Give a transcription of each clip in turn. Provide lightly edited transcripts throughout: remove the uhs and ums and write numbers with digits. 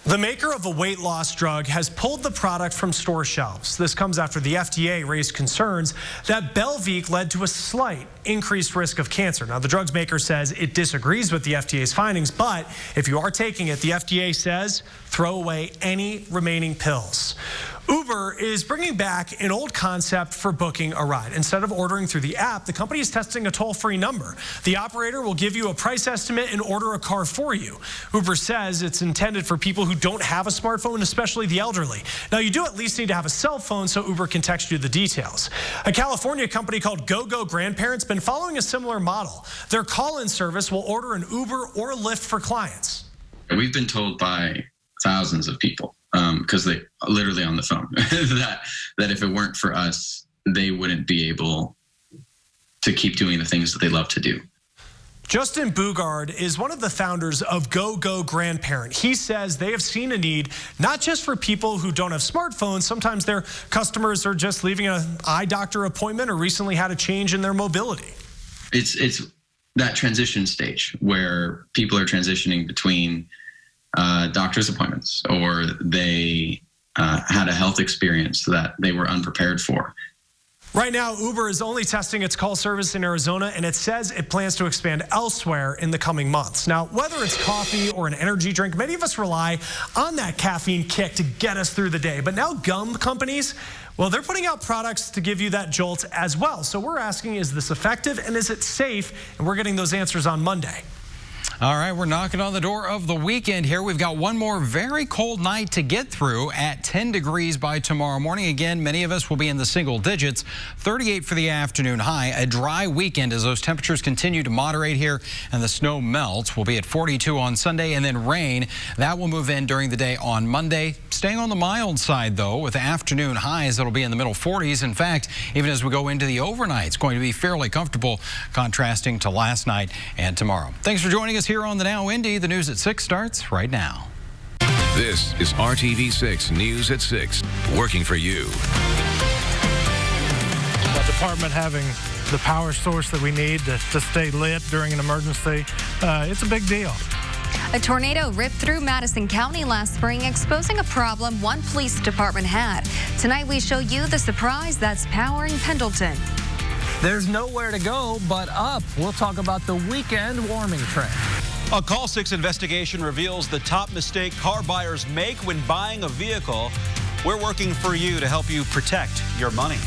The maker of a weight loss drug has pulled the product from store shelves. This comes after the FDA raised concerns that Belviq led to a slight increased risk of cancer. Now, the drug's maker says it disagrees with the FDA's findings, but if you are taking it, the FDA says throw away any remaining pills. Uber is bringing back an old concept for booking a ride. Instead of ordering through the app, the company is testing a toll-free number. The operator will give you a price estimate and order a car for you. Uber says it's intended for people who don't have a smartphone, especially the elderly. Now, you do at least need to have a cell phone so Uber can text you the details. A California company called GoGo Grandparents been following a similar model. Their call-in service will order an Uber or Lyft for clients. We've been told by thousands of people, because they literally on the phone, that if it weren't for us, they wouldn't be able to keep doing the things that they love to do. Justin Bugard is one of the founders of GoGo Grandparent. He says they have seen a need not just for people who don't have smartphones. Sometimes their customers are just leaving an eye doctor appointment or recently had a change in their mobility. It's that transition stage where people are transitioning between doctor's appointments, or they had a health experience that they were unprepared for. Right now, Uber is only testing its call service in Arizona, and it says it plans to expand elsewhere in the coming months. Now, whether it's coffee or an energy drink, many of us rely on that caffeine kick to get us through the day. But now gum companies, well, they're putting out products to give you that jolt as well. So we're asking, is this effective and is it safe? And we're getting those answers on Monday. All right, we're knocking on the door of the weekend here. We've got one more very cold night to get through at 10 degrees by tomorrow morning. Again, many of us will be in the single digits. 38 for the afternoon high. A dry weekend as those temperatures continue to moderate here and the snow melts. We'll be at 42 on Sunday, and then rain. That will move in during the day on Monday. Staying on the mild side, though, with afternoon highs that'll be in the middle 40s. In fact, even as we go into the overnight, it's going to be fairly comfortable, contrasting to last night and tomorrow. Thanks for joining us here on the Now Indy. The news at 6 starts right now. This is RTV6 News at 6, working for you. The department having the power source that we need to stay lit during an emergency, it's a big deal. A tornado ripped through Madison County last spring, exposing a problem one police department had. Tonight we show you the surprise that's powering Pendleton. There's nowhere to go but up. We'll talk about the weekend warming trend. A Call 6 investigation reveals the top mistake car buyers make when buying a vehicle. We're working for you to help you protect your money.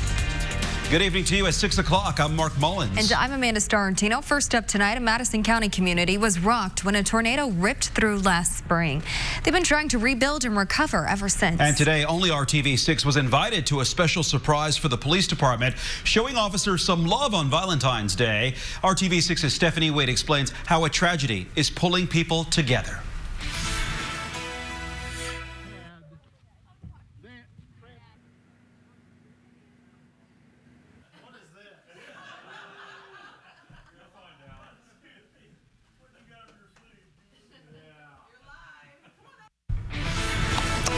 Good evening to you at 6 o'clock. I'm Mark Mullins. And I'm Amanda Starantino. First up tonight, a Madison County community was rocked when a tornado ripped through last spring. They've been trying to rebuild and recover ever since. And today, only RTV6 was invited to a special surprise for the police department, showing officers some love on Valentine's Day. RTV6's Stephanie Wade explains how a tragedy is pulling people together.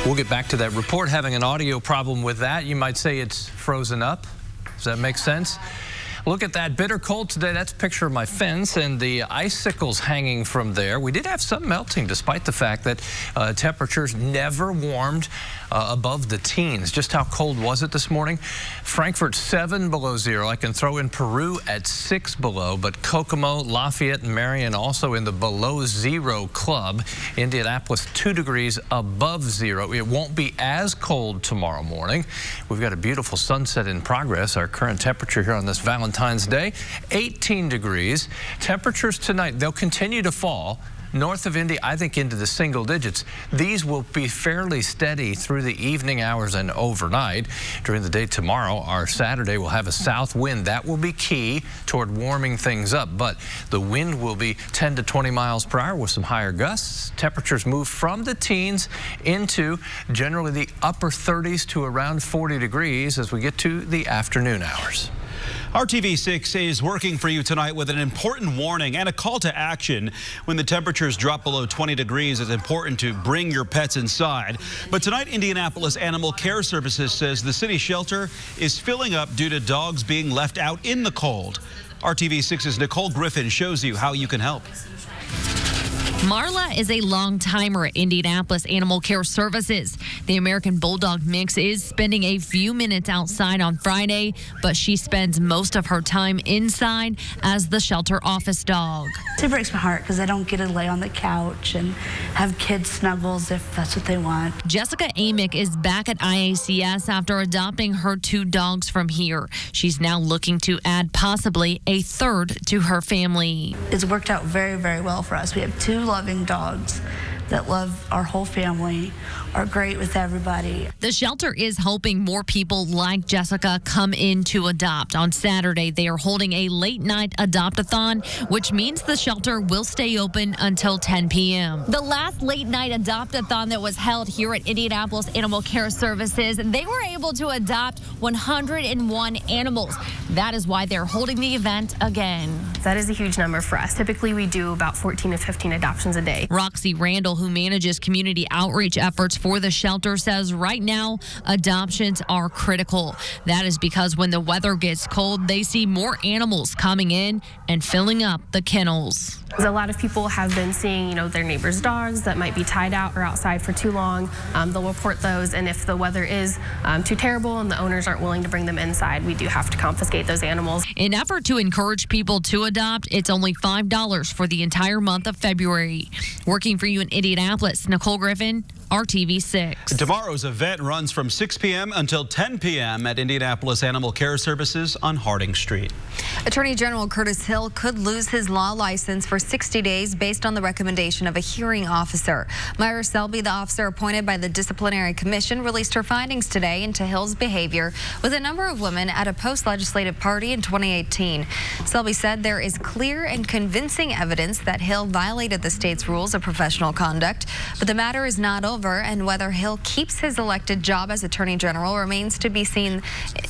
We'll get back to that report having an audio problem with that. You might say it's frozen up. Does that make sense? Look at that, bitter cold today. That's a picture of my fence and the icicles hanging from there. We did have some melting despite the fact that temperatures never warmed above the teens. Just how cold was it this morning? Frankfurt 7 below zero. I can throw in Peru at 6 below, but Kokomo, Lafayette, and Marion also in the below zero club. Indianapolis 2 degrees above zero. It won't be as cold tomorrow morning. We've got a beautiful sunset in progress. Our current temperature here on this Valentine's Day, 18 degrees. Temperatures tonight, they'll continue to fall. North of Indy, I think into the single digits. These will be fairly steady through the evening hours and overnight. During the day tomorrow, our Saturday, will have a south wind. That will be key toward warming things up, but the wind will be 10 to 20 miles per hour with some higher gusts. Temperatures move from the teens into generally the upper 30s to around 40 degrees as we get to the afternoon hours. RTV6 is working for you tonight with an important warning and a call to action. When the temperatures drop below 20 degrees, it's important to bring your pets inside. But tonight, Indianapolis Animal Care Services says the city shelter is filling up due to dogs being left out in the cold. RTV6's Nicole Griffin shows you how you can help. Marla is a long-timer at Indianapolis Animal Care Services. The American Bulldog mix is spending a few minutes outside on Friday, but she spends most of her time inside as the shelter office dog. It breaks my heart because I don't get to lay on the couch and have kids snuggles if that's what they want. Jessica Amick is back at IACS after adopting her 2 dogs from here. She's now looking to add possibly a third to her family. It's worked out very, very well for us. We have 2 loving dogs that love our whole family, are great with everybody. The shelter is hoping more people like Jessica come in to adopt. On Saturday, they are holding a late-night adopt-a-thon, which means the shelter will stay open until 10 p.m. The last late-night adopt-a-thon that was held here at Indianapolis Animal Care Services, they were able to adopt 101 animals. That is why they're holding the event again. That is a huge number for us. Typically, we do about 14 to 15 adoptions a day. Roxy Randall, who manages community outreach efforts for the shelter, says right now adoptions are critical. That is because when the weather gets cold, they see more animals coming in and filling up the kennels. A lot of people have been seeing, their neighbors' dogs that might be tied out or outside for too long. They'll report those, and if the weather is too terrible and the owners aren't willing to bring them inside, we do have to confiscate those animals. In effort to encourage people to adopt, it's only $5 for the entire month of February. Working for you in Indianapolis, Nicole Griffin, RTV6. Tomorrow's event runs from 6 p.m. until 10 p.m. at Indianapolis Animal Care Services on Harding Street. Attorney General Curtis Hill could lose his law license for 60 days based on the recommendation of a hearing officer. Myra Selby, the officer appointed by the Disciplinary Commission, released her findings today into Hill's behavior with a number of women at a post-legislative party in 2018. Selby said there is clear and convincing evidence that Hill violated the state's rules of professional conduct, but the matter is not over, and whether Hill keeps his elected job as Attorney General remains to be seen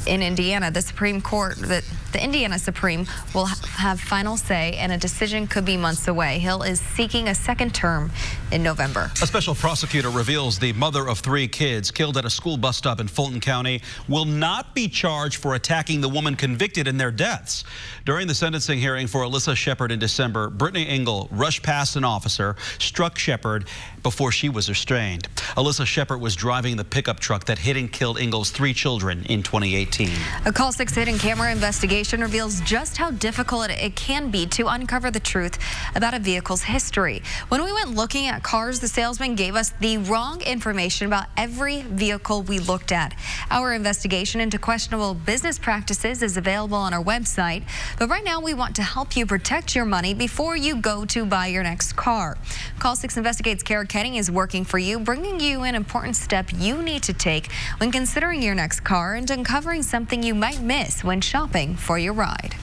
in Indiana. The Supreme Court, the Indiana Supreme, will have final say, and a decision could be months away. Hill is seeking a second term in November. A special prosecutor reveals the mother of 3 kids killed at a school bus stop in Fulton County will not be charged for attacking the woman convicted in their deaths. During the sentencing hearing for Alyssa Shepard in December, Brittany Engel rushed past an officer, struck Shepard before she was restrained. Alyssa Shepard was driving the pickup truck that hit and killed Engel's 3 children in 2018. A Call 6 hidden camera investigation reveals just how difficult it can be to uncover the truth about a vehicle's history. When we went looking at cars, the salesman gave us the wrong information about every vehicle we looked at. Our investigation into questionable business practices is available on our website, but right now we want to help you protect your money before you go to buy your next car. Call 6 Investigates Kara Kenny is working for you, bringing you an important step you need to take when considering your next car and uncovering something you might miss when shopping for your ride.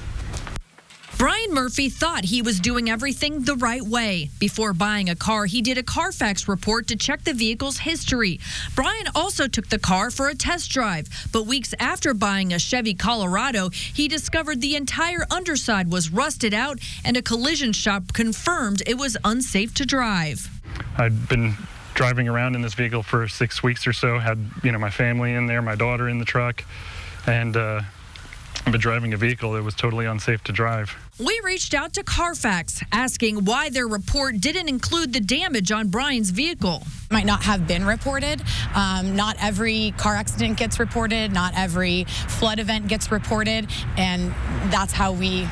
Brian Murphy thought he was doing everything the right way. Before buying a car, he did a Carfax report to check the vehicle's history. Brian also took the car for a test drive, but weeks after buying a Chevy Colorado, he discovered the entire underside was rusted out and a collision shop confirmed it was unsafe to drive. I'd been driving around in this vehicle for 6 weeks or so, had my family in there, my daughter in the truck, and I've been driving a vehicle that was totally unsafe to drive. We reached out to Carfax, asking why their report didn't include the damage on Brian's vehicle. Might not have been reported. Not every car accident gets reported. Not every flood event gets reported. And that's how we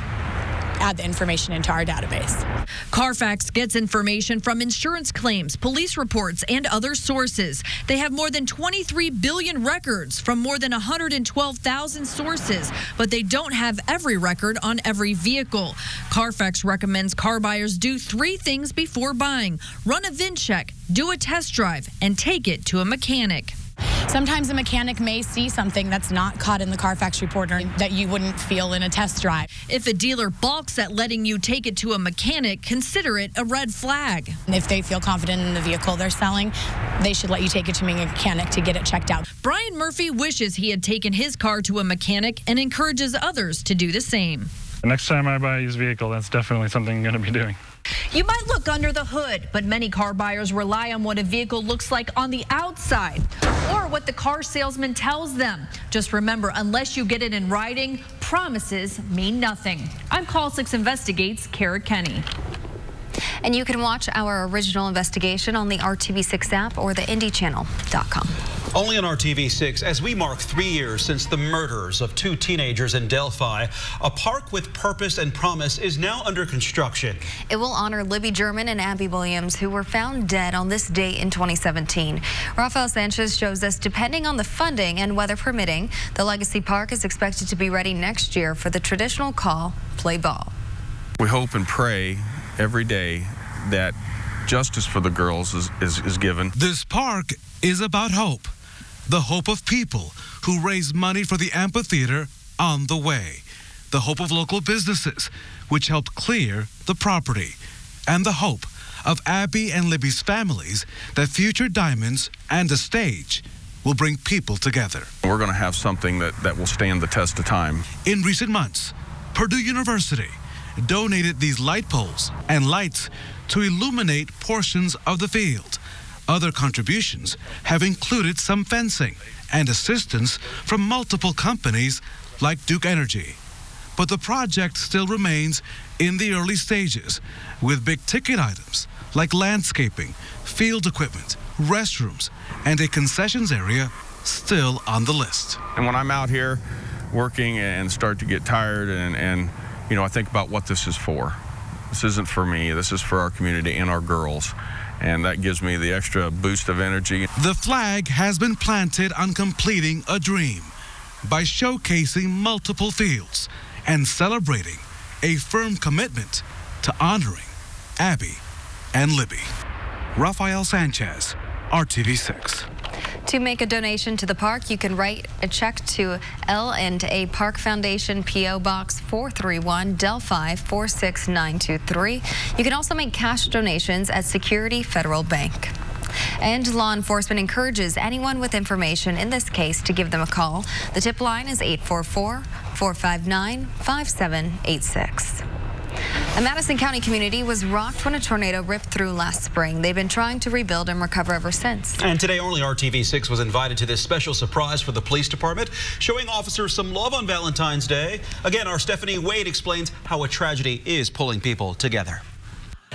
add the information into our database. Carfax gets information from insurance claims, police reports, and other sources. They have more than 23 billion records from more than 112,000 sources, but they don't have every record on every vehicle. Carfax recommends car buyers do 3 things before buying: run a VIN check, do a test drive, and take it to a mechanic. Sometimes a mechanic may see something that's not caught in the Carfax report or that you wouldn't feel in a test drive. If a dealer balks at letting you take it to a mechanic, consider it a red flag. And if they feel confident in the vehicle they're selling, they should let you take it to a mechanic to get it checked out. Brian Murphy wishes he had taken his car to a mechanic and encourages others to do the same. The next time I buy a used vehicle, that's definitely something I'm going to be doing. You might look under the hood, but many car buyers rely on what a vehicle looks like on the outside or what the car salesman tells them. Just remember, unless you get it in writing, promises mean nothing. I'm Call 6 Investigates Kara Kenny. And you can watch our original investigation on the RTV6 app or the IndyChannel.com. Only on RTV6, as we mark 3 years since the murders of 2 teenagers in Delphi, a park with purpose and promise is now under construction. It will honor Libby German and Abby Williams, who were found dead on this date in 2017. Rafael Sanchez shows us, depending on the funding and weather permitting, the Legacy Park is expected to be ready next year for the traditional call, play ball. We hope and pray every day that justice for the girls is given. This park is about hope. The hope of people who raise money for the amphitheater on the way. The hope of local businesses, which helped clear the property. And the hope of Abby and Libby's families that future Diamonds and the stage will bring people together. We're going to have something that will stand the test of time. In recent months, Purdue University donated these light poles and lights to illuminate portions of the field. Other contributions have included some fencing and assistance from multiple companies like Duke Energy. But the project still remains in the early stages, with big-ticket items like landscaping, field equipment, restrooms, and a concessions area still on the list. And when I'm out here working and start to get tired and I think about what this is for. This isn't for me. This is for our community and our girls. And that gives me the extra boost of energy. The flag has been planted on completing a dream by showcasing multiple fields and celebrating a firm commitment to honoring Abby and Libby. Rafael Sanchez, RTV6. To make a donation to the park, you can write a check to L&A Park Foundation, P.O. Box 431, Delphi 46923. You can also make cash donations at Security Federal Bank. And law enforcement encourages anyone with information in this case to give them a call. The tip line is 844-459-5786. A Madison County community was rocked when a tornado ripped through last spring. They've been trying to rebuild and recover ever since. And today only RTV6 was invited to this special surprise for the police department, showing officers some love on Valentine's Day. Again, our Stephanie Wade explains how a tragedy is pulling people together.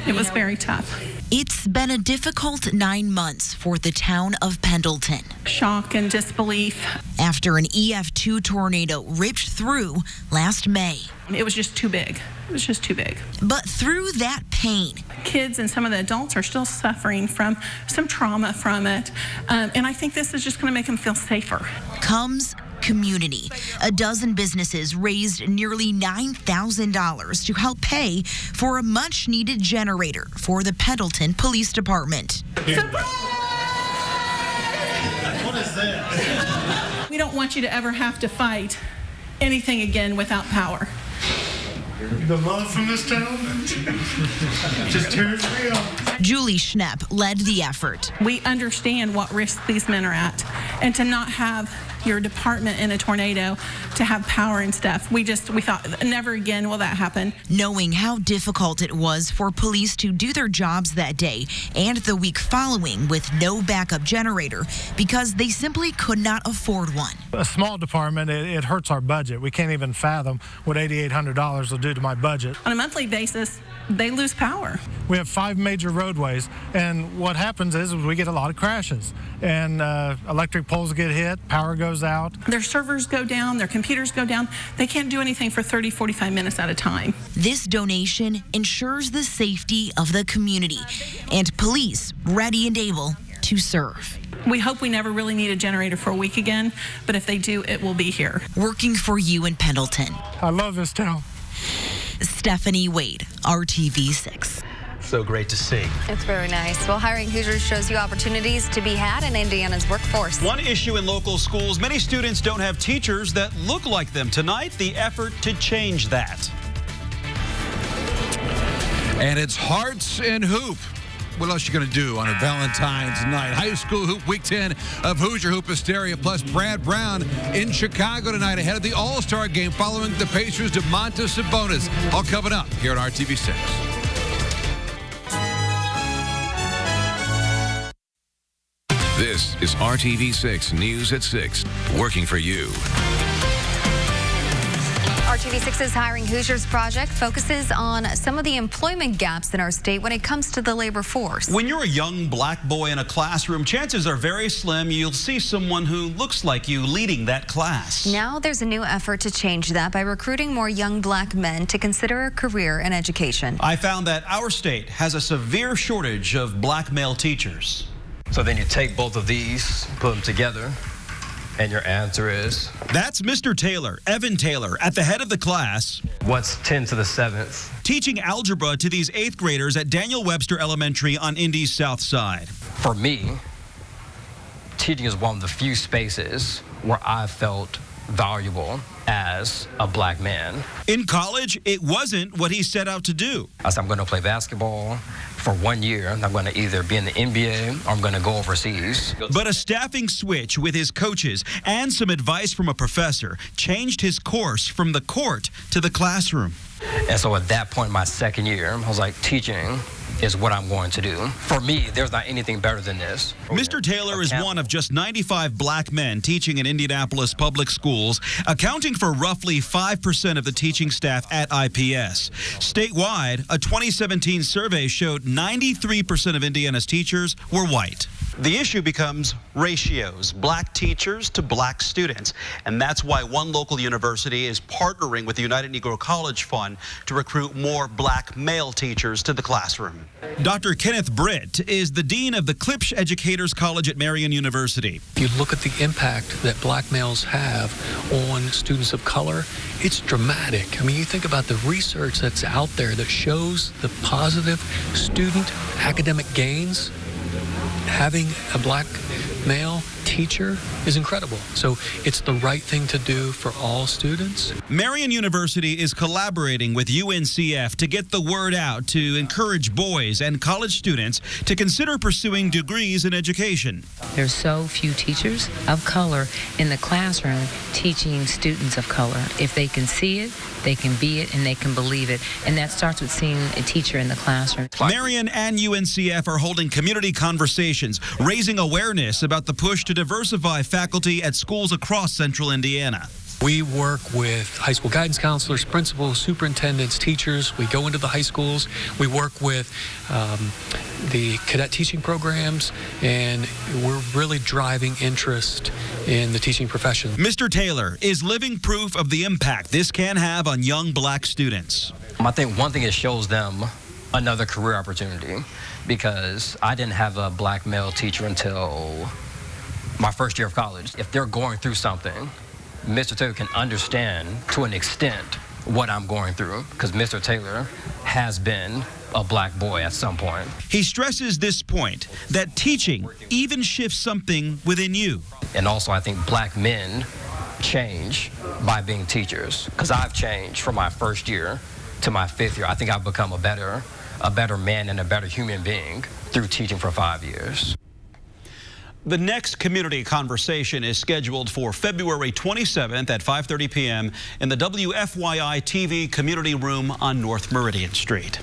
It was very tough. It's been a difficult 9 months for the town of Pendleton. Shock and disbelief. After an EF2 tornado ripped through last May. It was just too big. It was just too big. But through that pain, kids and some of the adults are still suffering from some trauma from it. And I think this is just going to make them feel safer. Comes community. A dozen businesses raised nearly $9,000 to help pay for a much-needed generator for the Pendleton Police Department. Surprise! What is this? We don't want you to ever have to fight anything again without power. The love from this town just turns me on. Julie Schnepp led the effort. We understand what risk these men are at, and to not have your department in a tornado, to have power and stuff. We thought never again will that happen. Knowing how difficult it was for police to do their jobs that day and the week following with no backup generator because they simply could not afford one. A small department, it hurts our budget. We can't even fathom what $8,800 will do to my budget. On a monthly basis, they lose power. We have 5 major roadways, and what happens is we get a lot of crashes, and electric poles get hit, power goes out. Their servers go down, their computers go down. They can't do anything for 30, 45 minutes at a time. This donation ensures the safety of the community and police ready and able to serve. We hope we never really need a generator for a week again, but if they do, it will be here. Working for you in Pendleton. I love this town. Stephanie Wade, RTV6. So great to see. It's very nice. Well, hiring Hoosiers shows you opportunities to be had in Indiana's workforce. One issue in local schools, many students don't have teachers that look like them. Tonight, the effort to change that. And it's Hearts and Hoop. What else you going to do on a Valentine's night? High School Hoop Week 10 of Hoosier Hoop Hysteria, plus Brad Brown in Chicago tonight ahead of the All-Star game following the Pacers' Domantas Sabonis. All coming up here on RTV6. This is RTV6 News at 6, working for you. RTV6's Hiring Hoosiers project focuses on some of the employment gaps in our state when it comes to the labor force. When you're a young black boy in a classroom, chances are very slim you'll see someone who looks like you leading that class. Now there's a new effort to change that by recruiting more young black men to consider a career in education. I found that our state has a severe shortage of black male teachers. So then you take both of these, put them together, and your answer is? That's Mr. Taylor, Evan Taylor, at the head of the class. What's 10 to the 7th? Teaching algebra to these 8th graders at Daniel Webster Elementary on Indy's South Side. For me, teaching is one of the few spaces where I felt valuable as a black man. In college, it wasn't what he set out to do. I said, I'm going to play basketball for 1 year. I'm going to either be in the NBA or I'm going to go overseas. But a staffing switch with his coaches and some advice from a professor changed his course from the court to the classroom. And so at that point, my second year, I was like, teaching is what I'm going to do. For me, there's not anything better than this. Mr. Taylor is one of just 95 black men teaching in Indianapolis public schools, accounting for roughly 5% of the teaching staff at IPS. Statewide, a 2017 survey showed 93% of Indiana's teachers were white. The issue becomes ratios, black teachers to black students. And that's why one local university is partnering with the United Negro College Fund to recruit more black male teachers to the classroom. Dr. Kenneth Britt is the dean of the Klipsch Educators College at Marian University. If you look at the impact that black males have on students of color, it's dramatic. I mean, you think about the research that's out there that shows the positive student academic gains. Having a black male teacher is incredible. So it's the right thing to do for all students. Marian University is collaborating with UNCF to get the word out to encourage boys and college students to consider pursuing degrees in education. There's so few teachers of color in the classroom teaching students of color. If they can see it, they can be it, and they can believe it. And that starts with seeing a teacher in the classroom. Marian and UNCF are holding community conversations, raising awareness about the push to diversify faculty at schools across central Indiana. We work with high school guidance counselors, principals, superintendents, teachers. We go into the high schools. We work with the cadet teaching programs, and we're really driving interest in the teaching profession. Mr. Taylor is living proof of the impact this can have on young black students. I think one thing, it shows them another career opportunity, because I didn't have a black male teacher until my first year of college. If they're going through something, Mr. Taylor can understand to an extent what I'm going through, because Mr. Taylor has been a black boy at some point. He stresses this point, that teaching even shifts something within you. And also, I think black men change by being teachers, because I've changed from my first year to my 5th year. I think I've become a better man and a better human being through teaching for 5 years. The next community conversation is scheduled for February 27th at 5:30 p.m. in the WFYI TV Community Room on North Meridian Street.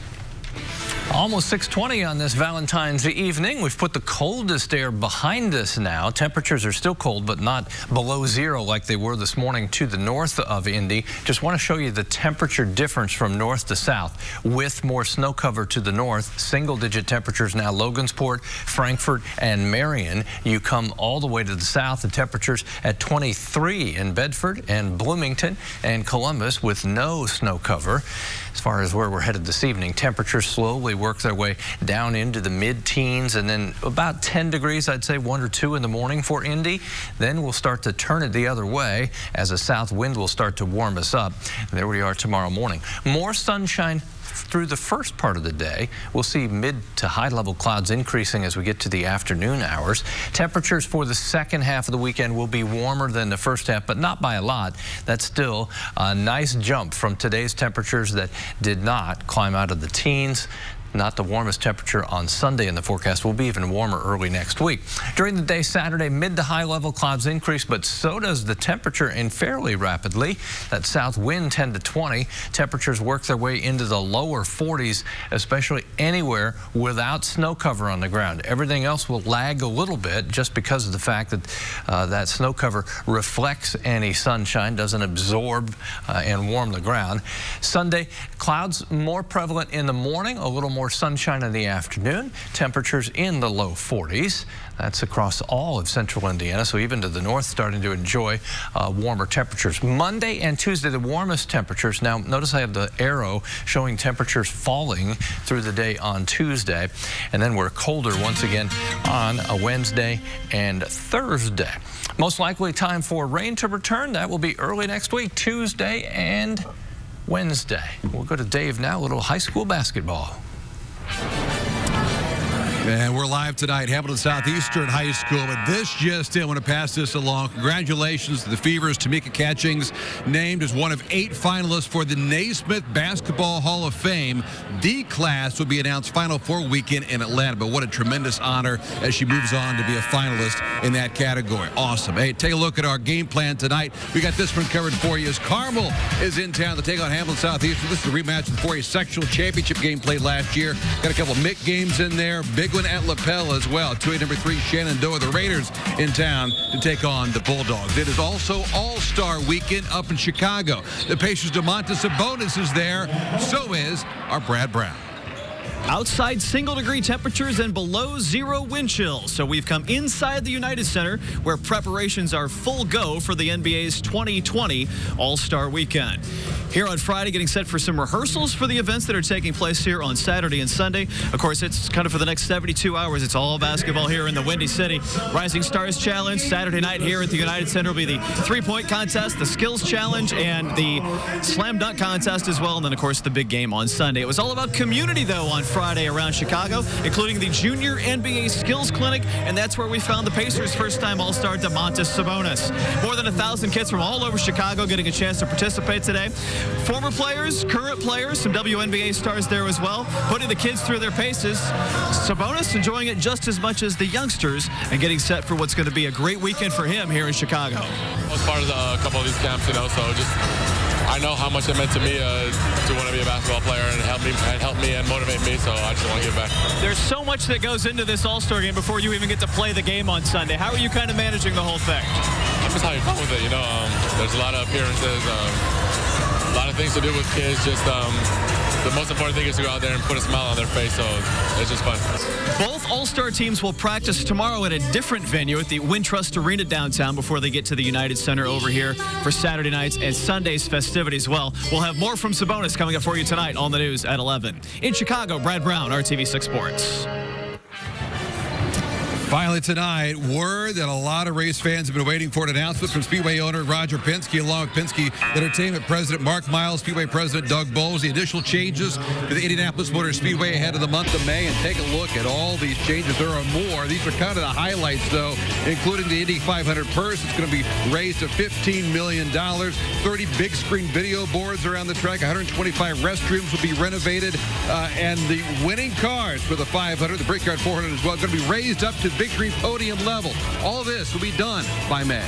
Almost 6:20 on this Valentine's evening. We've put the coldest air behind us now. Temperatures are still cold, but not below zero like they were this morning to the north of Indy. Just want to show you the temperature difference from north to south with more snow cover to the north. Single-digit temperatures now. Logansport, Frankfort, and Marion. You come all the way to the south. The temperatures at 23 in Bedford and Bloomington and Columbus with no snow cover. As far as where we're headed this evening, temperatures slowly work their way down into the mid-teens, and then about 10 degrees, I'd say 1 or 2 in the morning for Indy. Then we'll start to turn it the other way as a south wind will start to warm us up. There we are tomorrow morning. More sunshine through the first part of the day. We'll see mid to high level clouds increasing as we get to the afternoon hours. Temperatures for the second half of the weekend will be warmer than the first half, but not by a lot. That's still a nice jump from today's temperatures that did not climb out of the teens. Not the warmest temperature on Sunday in the forecast. Will be even warmer early next week. During the day Saturday, mid to high level clouds increase, but so does the temperature, and fairly rapidly. That south wind 10 to 20. Temperatures work their way into the low lower 40s, especially anywhere without snow cover on the ground. Everything else will lag a little bit just because of the fact that that snow cover reflects any sunshine, doesn't absorb and warm the ground. Sunday, clouds more prevalent in the morning, a little more sunshine in the afternoon. Temperatures in the low 40s. That's across all of central Indiana, so even to the north starting to enjoy warmer temperatures. Monday and Tuesday, the warmest temperatures. Now, notice I have the arrow showing temperatures falling through the day on Tuesday, and then we're colder once again on a Wednesday and Thursday. Most likely time for rain to return. That will be early next week, Tuesday and Wednesday. We'll go to Dave now, a little high school basketball. And we're live tonight, Hamilton Southeastern High School. But this just in, I want to pass this along. Congratulations to the Fevers. Tamika Catchings named as one of 8 finalists for the Naismith Basketball Hall of Fame. D class will be announced Final Four weekend in Atlanta. But what a tremendous honor as she moves on to be a finalist in that category. Awesome. Hey, take a look at our game plan tonight. We got this one covered for you as Carmel is in town to take on Hamilton Southeastern. This is a rematch of the 4A sectional championship game played last year. Got a couple of MIC games in there. Big one at LaPel as well. 2A number 3 Shenandoah, the Raiders in town to take on the Bulldogs. It is also All-Star Weekend up in Chicago. The Pacers' Domantas Sabonis is there. So is our Brad Brown. Outside single-degree temperatures and below 0 wind chills. So we've come inside the United Center where preparations are full go for the NBA's 2020 All-Star Weekend. Here on Friday, getting set for some rehearsals for the events that are taking place here on Saturday and Sunday. Of course, it's kind of for the next 72 hours. It's all basketball here in the Windy City. Rising Stars Challenge Saturday night here at the United Center will be the three-point contest, the Skills Challenge, and the Slam Dunk Contest as well. And then, of course, the big game on Sunday. It was all about community, though, on Friday around Chicago, including the Junior NBA Skills Clinic, and that's where we found the Pacers' first-time All-Star Domantas Sabonis. More than 1,000 kids from all over Chicago getting a chance to participate today. Former players, current players, some WNBA stars there as well, putting the kids through their paces. Sabonis enjoying it just as much as the youngsters and getting set for what's going to be a great weekend for him here in Chicago. I was part of a couple of these camps, so just I know how much it meant to me to want to be a basketball player and help me and motivate me, so I just want to give back. There's so much that goes into this All-Star game before you even get to play the game on Sunday. How are you kind of managing the whole thing? I'm just having fun with it, there's a lot of appearances, a lot of things to do with kids. Just the most important thing is to go out there and put a smile on their face, so it's just fun. Both All-Star teams will practice tomorrow at a different venue at the Wintrust Arena downtown before they get to the United Center over here for Saturday night's and Sunday's festivities. Well, we'll have more from Sabonis coming up for you tonight on the news at 11. In Chicago, Brad Brown, RTV6 Sports. Finally tonight, word that a lot of race fans have been waiting for, an announcement from Speedway owner Roger Penske, along with Penske Entertainment President Mark Miles, Speedway President Doug Bowles. The additional changes to the Indianapolis Motor Speedway ahead of the month of May. And take a look at all these changes. There are more. These are kind of the highlights, though, including the Indy 500 purse. It's going to be raised to $15 million. 30 big screen video boards around the track. 125 restrooms will be renovated. And the winning cars for the 500, the Brickyard 400 as well, going to be raised up to victory podium level. All this will be done by May.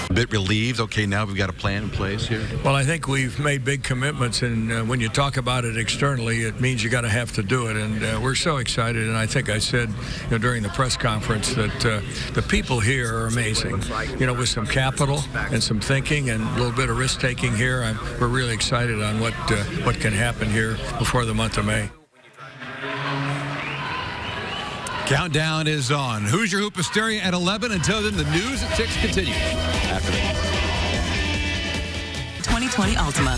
A bit relieved. Okay, now we've got a plan in place here. Well, I think we've made big commitments, and when you talk about it externally, it means you got to have to do it. And we're so excited. And I think I said, during the press conference that the people here are amazing. With some capital and some thinking and a little bit of risk taking here, we're really excited on what can happen here before the month of May. Countdown is on. Hoosier Hoop Hysteria at 11. Until then, the news at 6 continues. After that. 2020 Ultima.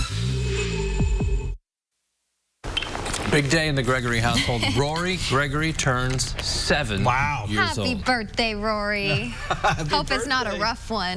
Big day in the Gregory household. Rory Gregory turns 7 years old. Happy birthday, Rory. Hope it's not a rough one.